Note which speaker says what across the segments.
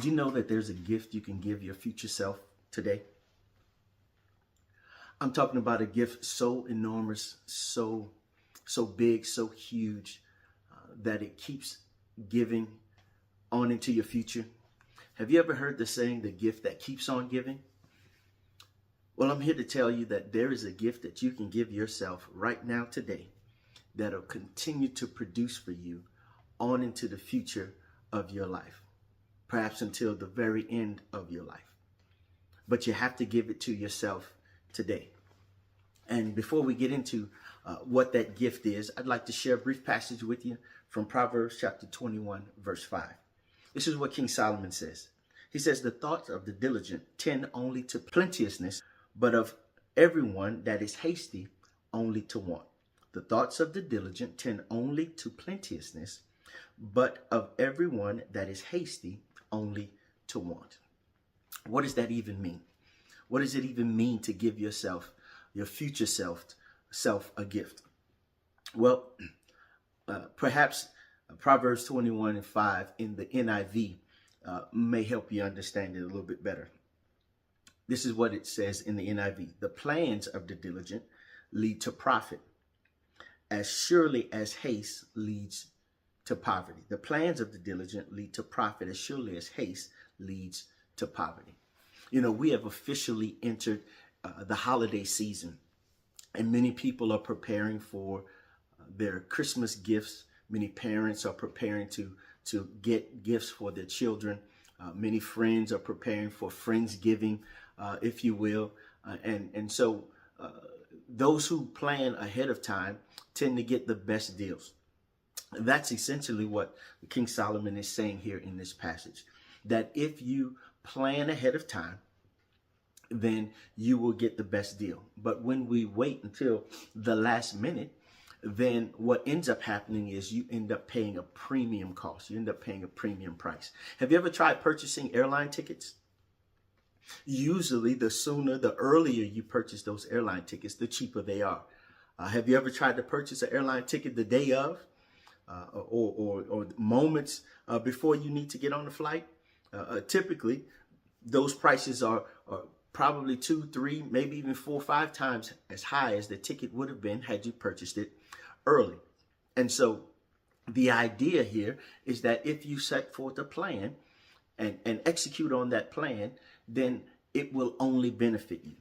Speaker 1: you know that there's a gift you can give your future self today? I'm talking about a gift so enormous, so big, so huge, that it keeps giving on into your future. Have you ever heard the saying, the gift that keeps on giving? Well, I'm here to tell you that there is a gift that you can give yourself right now today that'll continue to produce for you on into the future of your life, perhaps until the very end of your life. But you have to give it to yourself today. And before we get into what that gift is, I'd like to share a brief passage with you from Proverbs chapter 21, verse 5. This is what King Solomon says. He says, the thoughts of the diligent tend only to plenteousness, but of everyone that is hasty only to want. The thoughts of the diligent tend only to plenteousness, but of everyone that is hasty only to want. What does that even mean? What does it even mean to give yourself, your future self a gift? Well, perhaps Proverbs 21 and 5 in the NIV may help you understand it a little bit better. This is what it says in the NIV. The plans of the diligent lead to profit, as surely as haste leads to poverty. The plans of the diligent lead to profit, as surely as haste leads to poverty. You know, we have officially entered the holiday season, and many people are preparing for their Christmas gifts. Many parents are preparing to get gifts for their children. Many friends are preparing for Friendsgiving, if you will. And so those who plan ahead of time tend to get the best deals. That's essentially what King Solomon is saying here in this passage, that if you plan ahead of time, then you will get the best deal. But when we wait until the last minute, then what ends up happening is you end up paying a premium cost. You end up paying a premium price. Have you ever tried purchasing airline tickets? Usually, the earlier you purchase those airline tickets, the cheaper they are. Have you ever tried to purchase an airline ticket the day of or moments before you need to get on the flight? Typically, those prices are probably 2, 3, maybe even 4, 5 times as high as the ticket would have been had you purchased it early. And so the idea here is that if you set forth a plan and execute on that plan, then it will only benefit you.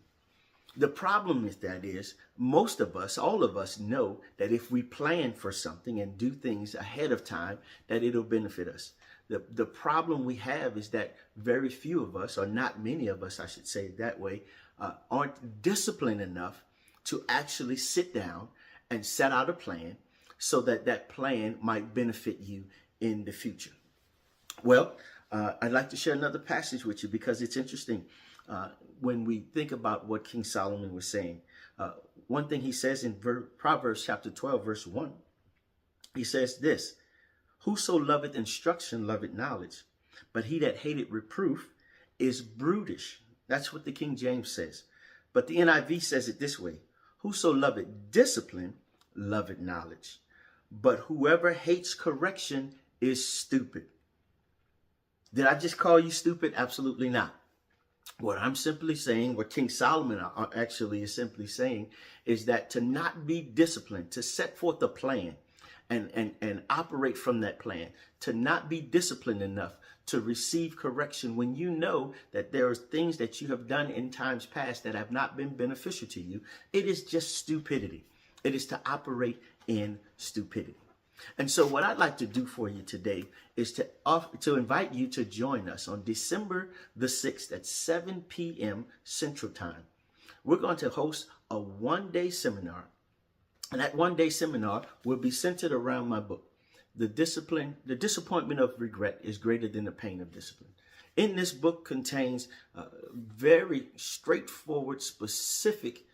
Speaker 1: The problem with that is most of us, all of us know that if we plan for something and do things ahead of time, that it'll benefit us. The problem we have is that very few of us, or not many of us, I should say it that way, aren't disciplined enough to actually sit down and set out a plan so that that plan might benefit you in the future. Well, I'd like to share another passage with you because it's interesting when we think about what King Solomon was saying. One thing he says in Proverbs chapter 12, verse 1, he says this: whoso loveth instruction loveth knowledge, but he that hateth reproof is brutish. That's what the King James says. But the NIV says it this way: whoso loveth discipline loveth knowledge, but whoever hates correction is stupid. Did I just call you stupid? Absolutely not. What I'm simply saying, what King Solomon actually is simply saying, is that to not be disciplined, to set forth a plan and operate from that plan, to not be disciplined enough to receive correction when you know that there are things that you have done in times past that have not been beneficial to you, it is just stupidity. It is to operate in stupidity. And so what I'd like to do for you today is to invite you to join us on December the 6th at 7 p.m. Central Time. We're going to host a one-day seminar. And that one-day seminar will be centered around my book, The Disappointment of Regret is Greater Than the Pain of Discipline. In this book contains very straightforward, specific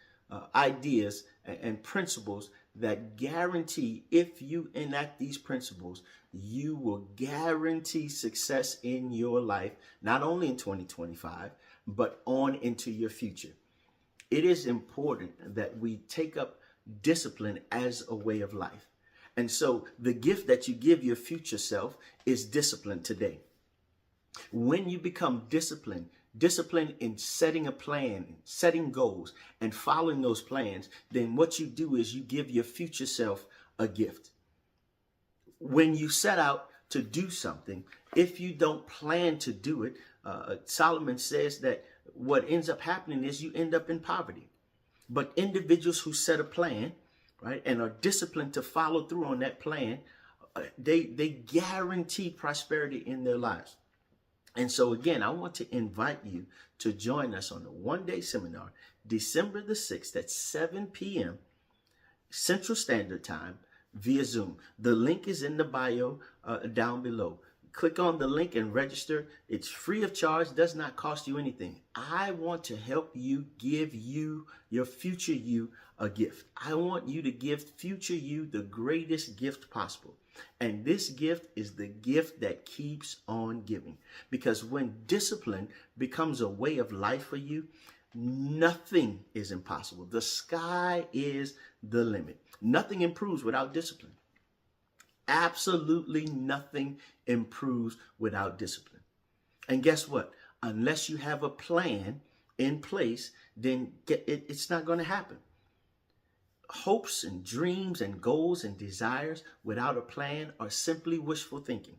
Speaker 1: ideas and principles that guarantee, if you enact these principles, you will guarantee success in your life, not only in 2025, but on into your future. It is important that we take up discipline as a way of life. And so the gift that you give your future self is discipline today. When you become disciplined in setting a plan, setting goals, and following those plans, then what you do is you give your future self a gift. When you set out to do something, if you don't plan to do it, Solomon says that what ends up happening is you end up in poverty. But individuals who set a plan, right, and are disciplined to follow through on that plan, they guarantee prosperity in their lives. And so again, I want to invite you to join us on a one-day seminar, December the 6th at 7 p.m. Central Standard Time via Zoom. The link is in the bio down below. Click on the link and register. It's free of charge, does not cost you anything. I want to help you give you, your future you, a gift. I want you to give future you the greatest gift possible. And this gift is the gift that keeps on giving. Because when discipline becomes a way of life for you, nothing is impossible. The sky is the limit. Nothing improves without discipline. Absolutely nothing improves without discipline. And guess what? Unless you have a plan in place, then it's not going to happen. Hopes and dreams and goals and desires without a plan are simply wishful thinking.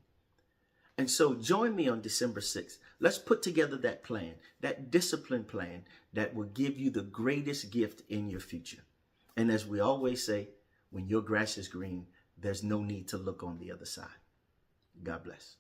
Speaker 1: And so join me on December 6th. Let's put together that plan, that discipline plan that will give you the greatest gift in your future. And as we always say, when your grass is green, there's no need to look on the other side. God bless.